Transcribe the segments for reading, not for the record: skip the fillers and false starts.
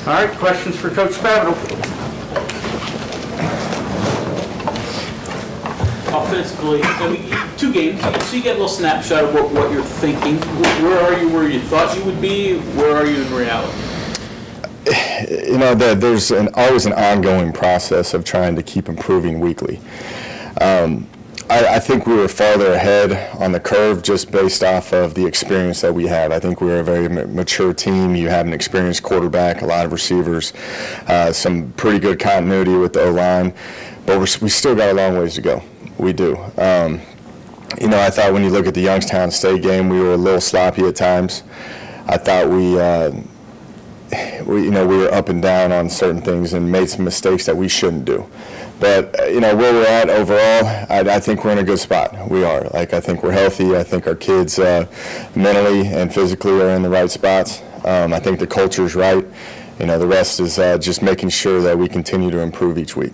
All right, questions for Coach Spavital? Offensively, I mean, 2 games, so you get a little snapshot of what you're thinking. Where are you where you thought you would be? Where are you in reality? You know, there's always an ongoing process of trying to keep improving weekly. I think we were farther ahead on the curve just based off of the experience that we have. I think we're a very mature team. You have an experienced quarterback, a lot of receivers, some pretty good continuity with the O-line, but we still got a long ways to go. We do. You know, I thought when you look at the Youngstown State game, we were a little sloppy at times. I thought we were up and down on certain things and made some mistakes that we shouldn't do. But, you know, where we're at overall, I think we're in a good spot. We are. Like, I think we're healthy. I think our kids mentally and physically are in the right spots. I think the culture's right. You know, the rest is just making sure that we continue to improve each week.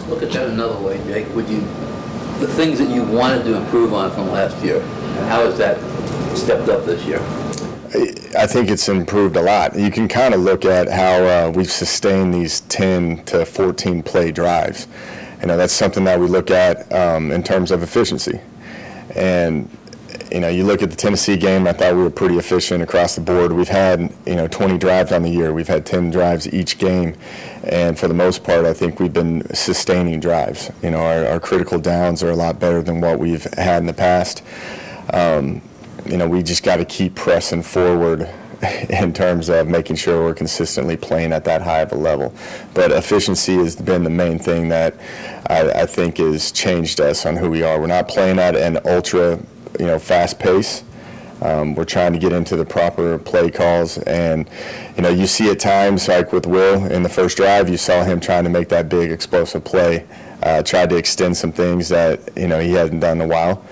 Look at that another way, Jake. The things that you wanted to improve on from last year, how has that stepped up this year? I think it's improved a lot. You can kind of look at how we've sustained these 10 to 14 play drives. You know, that's something that we look at in terms of efficiency. And, you know, you look at the Tennessee game, I thought we were pretty efficient across the board. We've had, you know, 20 drives on the year. We've had 10 drives each game. And for the most part, I think we've been sustaining drives. You know, our critical downs are a lot better than what we've had in the past. You know, we just got to keep pressing forward in terms of making sure we're consistently playing at that high of a level. But efficiency has been the main thing that I think has changed us on who we are. We're not playing at an ultra, you know, fast pace. We're trying to get into the proper play calls, and you know, you see at times, like with Will in the first drive, you saw him trying to make that big explosive play, tried to extend some things that, you know, he hadn't done in a while.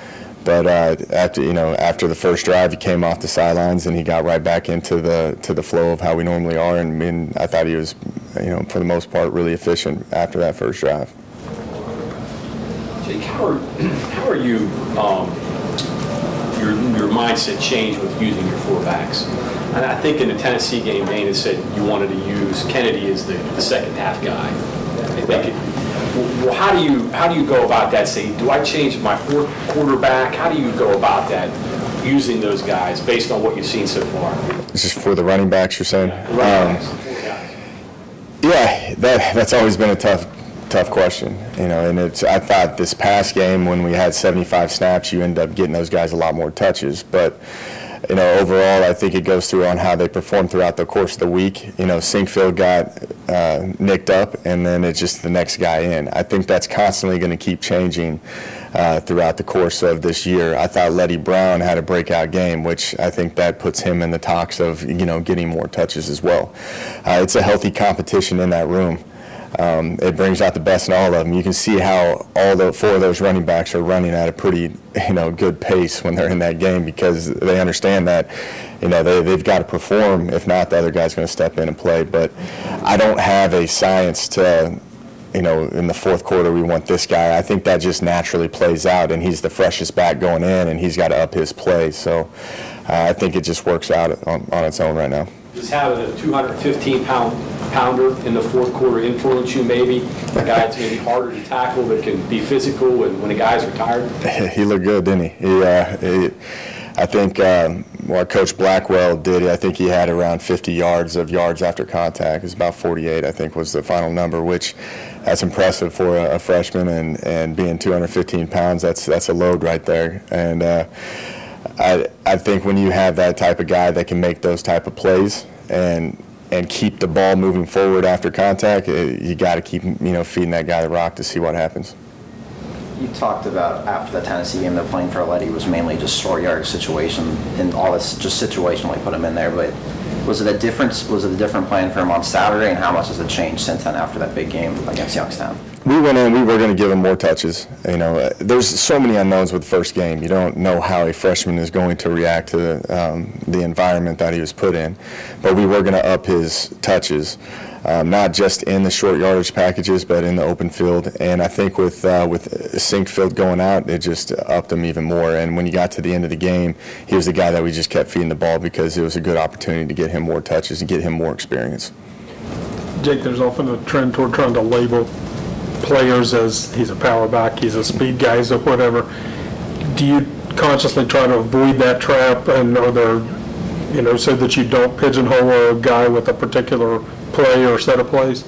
But after the first drive, he came off the sidelines and he got right back into the flow of how we normally are. And I thought he was, you know, for the most part, really efficient after that first drive. Jake, how are you? Your mindset changed with using your 4 backs. And I think in the Tennessee game, Dane had said you wanted to use Kennedy as the second half guy. I think. Well, how do you go about that? Say, do I change my 4th quarterback? How do you go about that, using those guys based on what you've seen so far? This is for the running backs, you're saying? Yeah, yeah, that's always been a tough question, you know. And I thought this past game when we had 75 snaps, you end up getting those guys a lot more touches, but. You know, overall, I think it goes through on how they perform throughout the course of the week. You know, Sinkfield got nicked up, and then it's just the next guy in. I think that's constantly going to keep changing throughout the course of this year. I thought Letty Brown had a breakout game, which I think that puts him in the talks of, you know, getting more touches as well. It's a healthy competition in that room. It brings out the best in all of them. You can see how all 4 of those running backs are running at a pretty, you know, good pace when they're in that game, because they understand that, you know, they've got to perform. If not, the other guy's going to step in and play. But I don't have a science to, you know, in the 4th quarter we want this guy. I think that just naturally plays out, and he's the freshest back going in, and he's got to up his play. So I think it just works out on its own right now. Does having a 215-pounder in the 4th quarter influence you maybe? A guy that's maybe harder to tackle that can be physical and when a guy's retired? He looked good, didn't he? I think what Coach Blackwell did, I think he had around 50 yards after contact. It was about 48, I think, was the final number, which that's impressive for a freshman, and being 215 pounds, that's a load right there. And I think when you have that type of guy that can make those type of plays and keep the ball moving forward after contact, you got to keep, you know, feeding that guy the rock to see what happens. You talked about after the Tennessee game, they're playing for Letty was mainly just short yard situation, and all this just situationally put him in there. But was it a different plan for him on Saturday, and how much has it changed since then after that big game against Youngstown? We went in, we were going to give him more touches. You know, there's so many unknowns with the first game. You don't know how a freshman is going to react to the environment that he was put in. But we were going to up his touches. not just in the short yardage packages, but in the open field. And I think with sink field going out, it just upped him even more. And when you got to the end of the game, he was the guy that we just kept feeding the ball because it was a good opportunity to get him more touches and get him more experience. Jake, there's often a trend toward trying to label players as he's a power back, he's a speed guy, he's a whatever. Do you consciously try to avoid that trap, and are there, so that you don't pigeonhole a guy with a particular play or set of plays?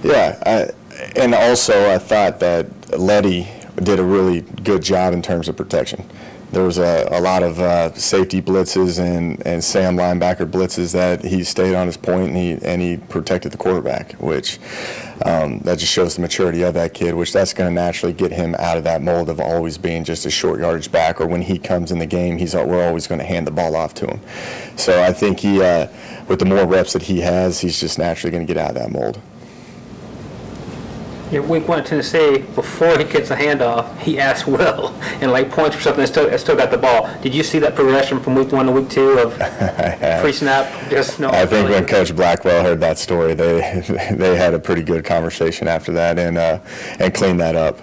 Yeah, and also I thought that Letty did a really good job in terms of protection. There was a lot of safety blitzes and Sam linebacker blitzes that he stayed on his point and he protected the quarterback, which that just shows the maturity of that kid, which that's going to naturally get him out of that mold of always being just a short yardage back, or when he comes in the game, we're always going to hand the ball off to him. So I think he, with the more reps that he has, he's just naturally going to get out of that mold. Week 1 at Tennessee, before he gets a handoff, he asked Will, and points for something, and still got the ball. Did you see that progression from week 1 to week 2 of pre-snap? I think when Coach Blackwell heard that story, they had a pretty good conversation after that and cleaned that up.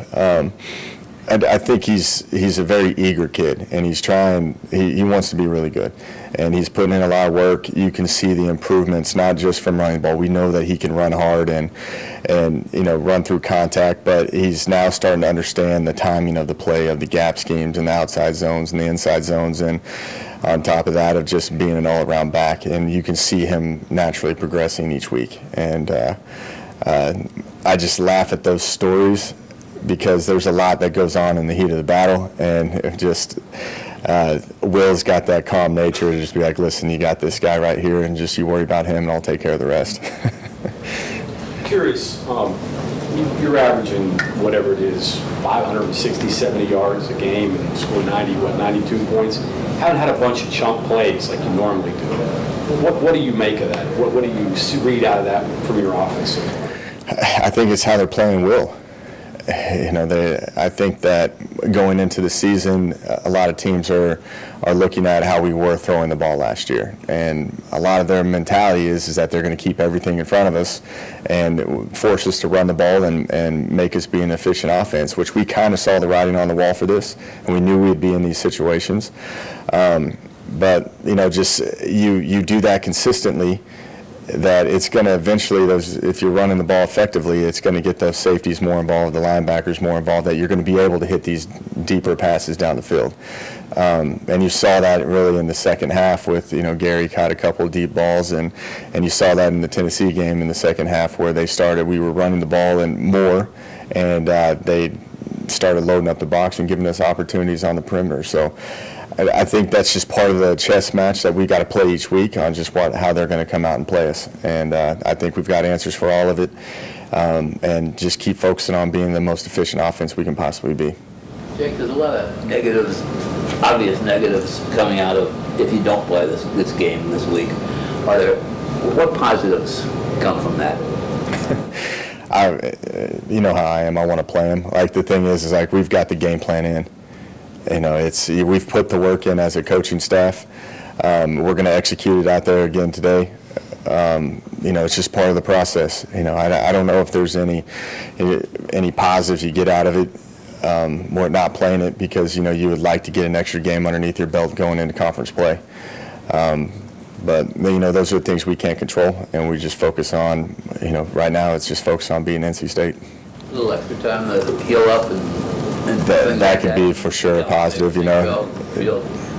I think he's a very eager kid, and he's trying. He wants to be really good, and he's putting in a lot of work. You can see the improvements, not just from running the ball. We know that he can run hard and run through contact, but he's now starting to understand the timing of the play, of the gap schemes and the outside zones and the inside zones, and on top of that, of just being an all-around back. And you can see him naturally progressing each week. And I just laugh at those stories, because there's a lot that goes on in the heat of the battle, and it just Will's got that calm nature to just be like, listen, you got this guy right here, and just you worry about him, and I'll take care of the rest. Curious, you're averaging whatever it is, 560, 70 yards a game, and score 92 points. Haven't had a bunch of chunk plays like you normally do. What do you make of that? What do you read out of that from your offense? I think it's how they're playing Will. I think that going into the season, a lot of teams are looking at how we were throwing the ball last year, and a lot of their mentality is that they're going to keep everything in front of us and force us to run the ball and make us be an efficient offense, which we kind of saw the writing on the wall for this, and we knew we'd be in these situations. But just you do that consistently, that it's going to eventually, if you're running the ball effectively, it's going to get those safeties more involved, the linebackers more involved, that you're going to be able to hit these deeper passes down the field. And you saw that really in the second half with, Gary caught a couple of deep balls, and you saw that in the Tennessee game in the second half where we were running the ball and more, and they started loading up the box and giving us opportunities on the perimeter. So I think that's just part of the chess match that we got to play each week on just how they're going to come out and play us. And I think we've got answers for all of it, and just keep focusing on being the most efficient offense we can possibly be. Jake, there's a lot of negatives, obvious negatives coming out of if you don't play this game this week. What positives come from that? You know how I am. I want to play them. The thing is we've got the game plan in. We've put the work in as a coaching staff. We're going to execute it out there again today. It's just part of the process. I don't know if there's any positives you get out of it. We're not playing it because you would like to get an extra game underneath your belt going into conference play. But those are the things we can't control, and we just focus on. Right now it's just focus on being NC State. A little extra time to heal up and that could be for sure a positive.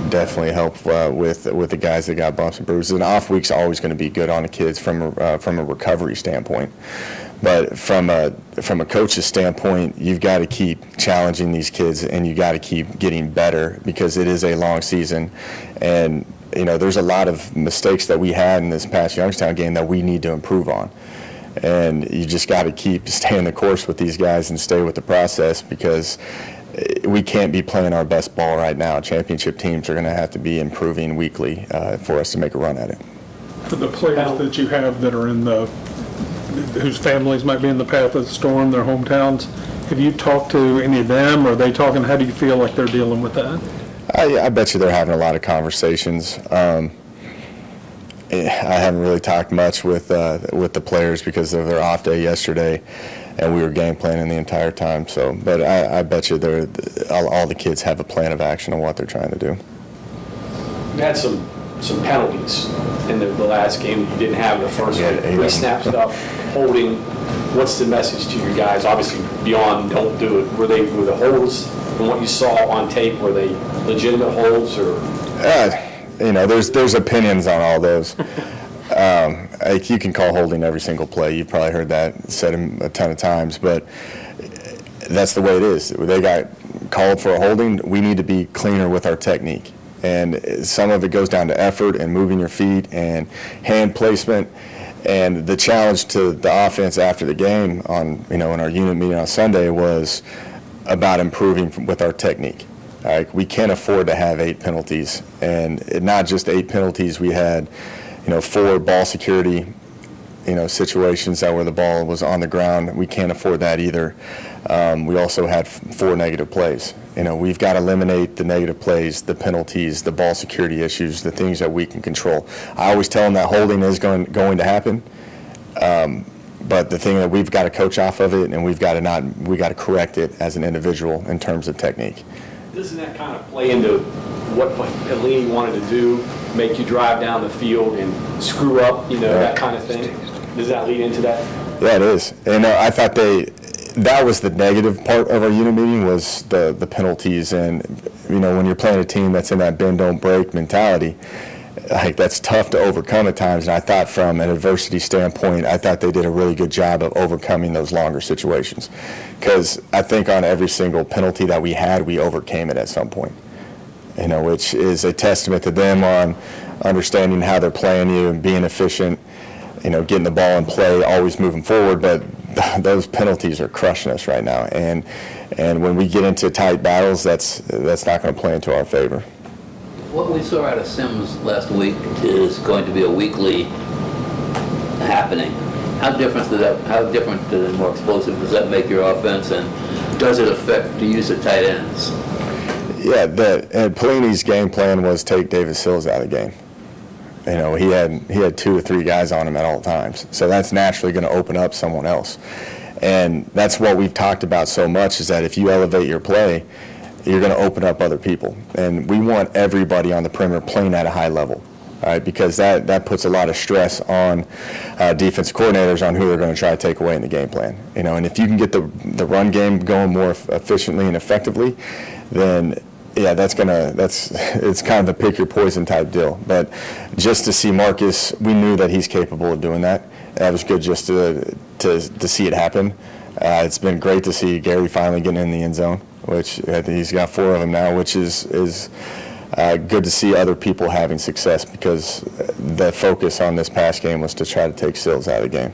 Definitely help with the guys that got bumps and bruises. An off week's always going to be good on the kids from a recovery standpoint. But from a coach's standpoint, you've got to keep challenging these kids, and you got to keep getting better, because it is a long season, and there's a lot of mistakes that we had in this past Youngstown game that we need to improve on. And you just got to keep staying the course with these guys and stay with the process, because we can't be playing our best ball right now. Championship teams are going to have to be improving weekly for us to make a run at it. For the players that you have that are whose families might be in the path of the storm, their hometowns, have you talked to any of them? Or are they talking? How do you feel like they're dealing with that? I bet you they're having a lot of conversations. I haven't really talked much with the players because of their off day yesterday, and we were game planning the entire time. So, but I bet you all the kids have a plan of action on what they're trying to do. You had some penalties in the last game that you didn't have in the first one. Pre-snap stuff, holding. What's the message to your guys? Obviously, beyond don't do it. Were the holds from what you saw on tape? Were they legitimate holds or? There's opinions on all those. You can call holding every single play. You've probably heard that said a ton of times, but that's the way it is. They got called for a holding. We need to be cleaner with our technique. And some of it goes down to effort and moving your feet and hand placement. And the challenge to the offense after the game in our unit meeting on Sunday was about improving with our technique. We can't afford to have 8 penalties, and not just 8 penalties. We had, 4 ball security, situations where the ball was on the ground. We can't afford that either. We also had 4 negative plays. We've got to eliminate the negative plays, the penalties, the ball security issues, the things that we can control. I always tell them that holding is going to happen, but the thing that we've got to coach off of it, and we got to correct it as an individual in terms of technique. Doesn't that kind of play into what Pelini wanted to do, make you drive down the field and screw up, that kind of thing? Does that lead into that? Yeah, it is. And I thought that was the negative part of our unit meeting was the penalties. And, when you're playing a team that's in that bend, don't break mentality, that's tough to overcome at times. And I thought from an adversity standpoint, I thought they did a really good job of overcoming those longer situations. Because I think on every single penalty that we had, we overcame it at some point, which is a testament to them on understanding how they're playing you and being efficient, getting the ball in play, always moving forward. But those penalties are crushing us right now. And when we get into tight battles, that's not going to play into our favor. What we saw out of Sims last week is going to be a weekly happening. How different and more explosive does that make your offense, and does it affect the use of tight ends? Yeah, Pelini's game plan was take Davis Sills out of the game. He had 2 or 3 guys on him at all times, so that's naturally going to open up someone else. And that's what we've talked about so much, is that if you elevate your play, you're going to open up other people. And we want everybody on the perimeter playing at a high level, right? Because that puts a lot of stress on defensive coordinators on who they're going to try to take away in the game plan. And if you can get the run game going more efficiently and effectively, then yeah, it's kind of a pick your poison type deal. But just to see Marcus, we knew that he's capable of doing that. That was good just to see it happen. It's been great to see Gary finally getting in the end zone, which he's got 4 of them now, which is good to see other people having success, because the focus on this past game was to try to take Sills out of the game.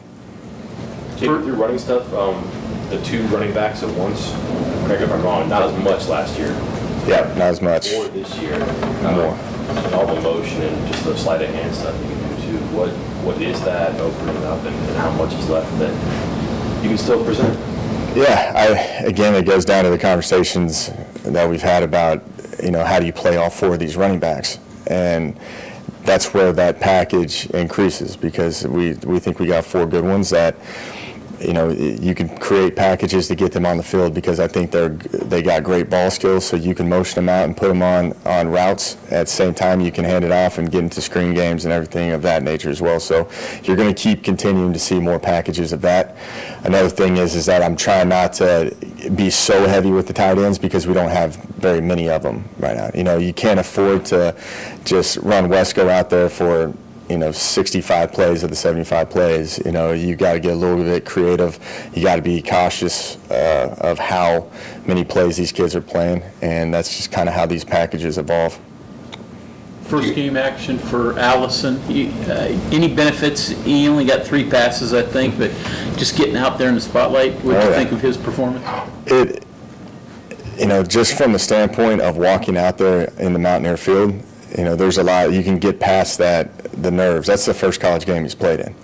Jake, with your running stuff, the 2 running backs at once, correct me if I'm wrong, not as much last year. Yeah, not as much. More this year. More. And all the motion and just the sleight of hand stuff you can do too. What is that opening up, and how much is left that you can still present? Yeah, again, it goes down to the conversations that we've had about, how do you play all 4 of these running backs? And that's where that package increases, because we think we got 4 good ones that, you can create packages to get them on the field, because I think they got great ball skills, so you can motion them out and put them on routes. At the same time, you can hand it off and get into screen games and everything of that nature as well. So you're going to keep continuing to see more packages of that. Another thing is that I'm trying not to be so heavy with the tight ends, because we don't have very many of them right now. You can't afford to just run Wesco out there for 65 plays of the 75 plays. You got to get a little bit creative. You got to be cautious of how many plays these kids are playing, and that's just kind of how these packages evolve. First game action for Allison. Any benefits? He only got 3 passes, I think, but just getting out there in the spotlight, what do you think of his performance? Just from the standpoint of walking out there in the Mountaineer field, there's a lot, you can get past the nerves. That's the first college game he's played in.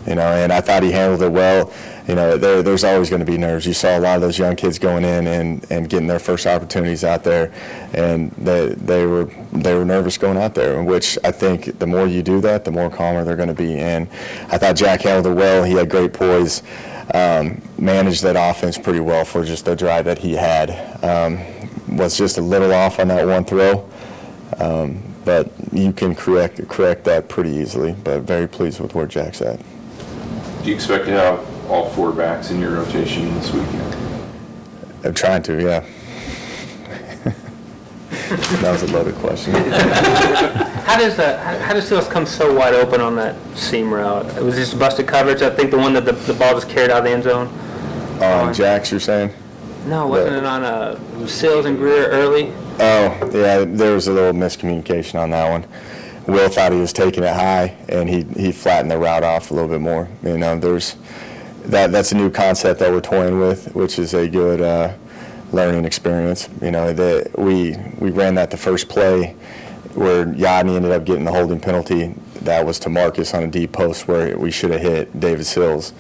you know, and I thought he handled it well. You know, there's always going to be nerves. You saw a lot of those young kids going in and getting their first opportunities out there, and they were nervous going out there, which I think the more you do that, the more calmer they're going to be. And I thought Jack handled it well. He had great poise, managed that offense pretty well for just the drive that he had. Was just a little off on that one throw, but you can correct that pretty easily. But very pleased with where Jack's at. Do you expect to have all 4 backs in your rotation this weekend? I'm trying to, yeah. That was a loaded question. How does Steele come so wide open on that seam route? It was just busted coverage. I think the one that the ball just carried out of the end zone. Jax, you're saying? No, wasn't it on Sills and Greer early? Oh, yeah, there was a little miscommunication on that one. Will thought he was taking it high, and he flattened the route off a little bit more. You know, that's a new concept that we're toying with, which is a good learning experience. You know, we ran that the first play where Yadney ended up getting the holding penalty. That was to Marcus on a deep post where we should have hit David Sills.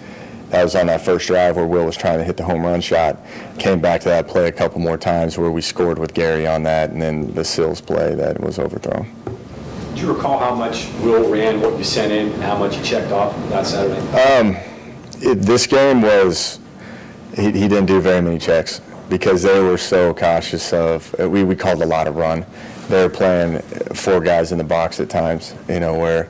That was on that first drive where Will was trying to hit the home run shot. Came back to that play a couple more times where we scored with Gary on that, and then the Sills play that was overthrown. Do you recall how much Will ran, what you sent in, and how much he checked off that Saturday? This game was, he didn't do very many checks because they were so cautious of, we called a lot of run. They were playing 4 guys in the box at times, you know, where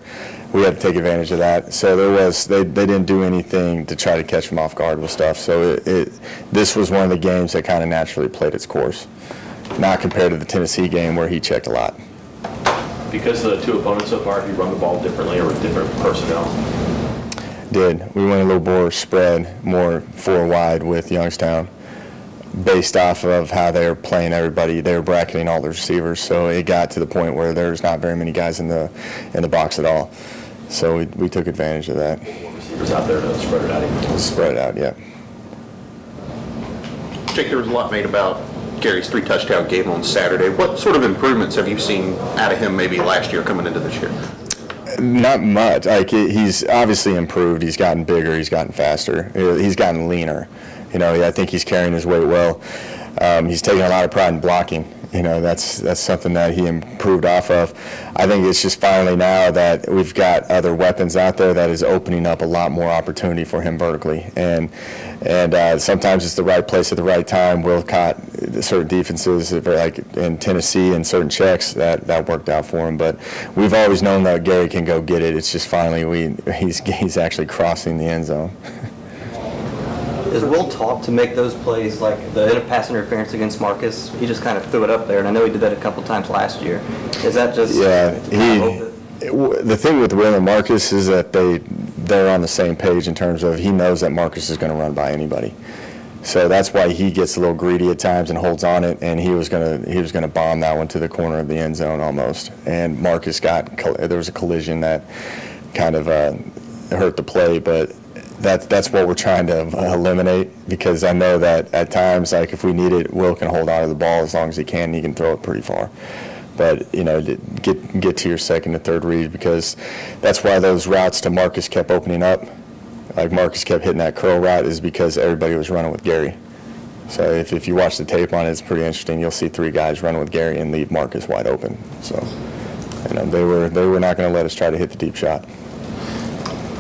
we had to take advantage of that. So they didn't do anything to try to catch them off guard with stuff. So this was one of the games that kind of naturally played its course, not compared to the Tennessee game where he checked a lot. Because of the 2 opponents so far, have you run the ball differently or with different personnel? Did. We went a little more spread, more 4 wide with Youngstown, based off of how they were playing everybody. They were bracketing all the receivers, so it got to the point where there's not very many guys in the box at all. So we took advantage of that. More receivers out there to spread it out even. Spread it out, yeah. Jake, there was a lot made about Gary's 3-touchdown game on Saturday. What sort of improvements have you seen out of him maybe last year coming into this year? Not much. Like, he's obviously improved. He's gotten bigger. He's gotten faster. He's gotten leaner. You know, I think he's carrying his weight well. He's taking a lot of pride in blocking. You know, that's something that he improved off of. I think it's just finally now that we've got other weapons out there that is opening up a lot more opportunity for him vertically. And sometimes it's the right place at the right time. Will caught certain defenses, like in Tennessee, and certain checks that worked out for him. But we've always known that Gary can go get it. It's just finally he's actually crossing the end zone. Is Will taught to make those plays, like the pass interference against Marcus? He just kind of threw it up there, and I know he did that a couple times last year. Is that just the thing with Will and Marcus is that they're on the same page in terms of he knows that Marcus is going to run by anybody. So that's why he gets a little greedy at times and holds on it, and he was gonna bomb that one to the corner of the end zone almost. And Marcus there was a collision that kind of hurt the play, but that's what we're trying to eliminate, because I know that at times, like if we need it, Will can hold on to the ball as long as he can. He can throw it pretty far. But, you know, get to your second and third read, because that's why those routes to Marcus kept opening up. Like Marcus kept hitting that curl route is because everybody was running with Gary. So if you watch the tape on it, it's pretty interesting. You'll see 3 guys running with Gary and leave Marcus wide open. So, you know, they were not going to let us try to hit the deep shot.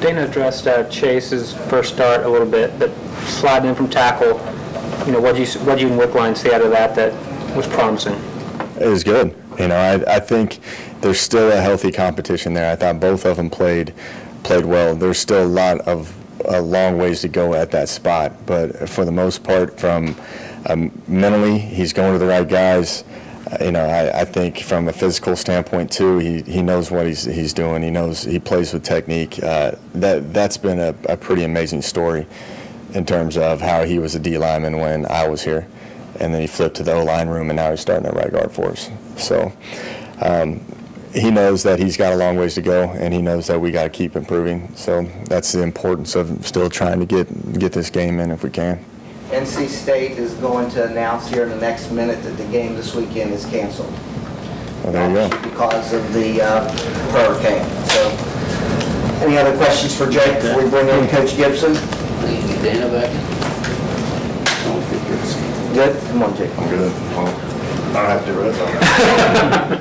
Dana addressed Chase's first start a little bit, but sliding in from tackle. You know, what do you and Wickline see out of that was promising? It was good. You know, I think there's still a healthy competition there. I thought both of them played well. There's still a long ways to go at that spot, but for the most part, from mentally, he's going to the right guys. You know, I think from a physical standpoint too, he knows what he's doing. He knows he plays with technique. That's been a pretty amazing story in terms of how he was a D lineman when I was here, and then he flipped to the O-line room, and now he's starting at right guard for us. So he knows that he's got a long ways to go, and he knows that we got to keep improving. So that's the importance of still trying to get this game in if we can. NC State is going to announce here in the next minute that the game this weekend is canceled. Well, there you go. Because of the hurricane. So Any other questions for Jake before we bring in Coach Gibson? Can you get Dana back in? Good? Come on, Jake. I'm good. Well, I don't have to do it.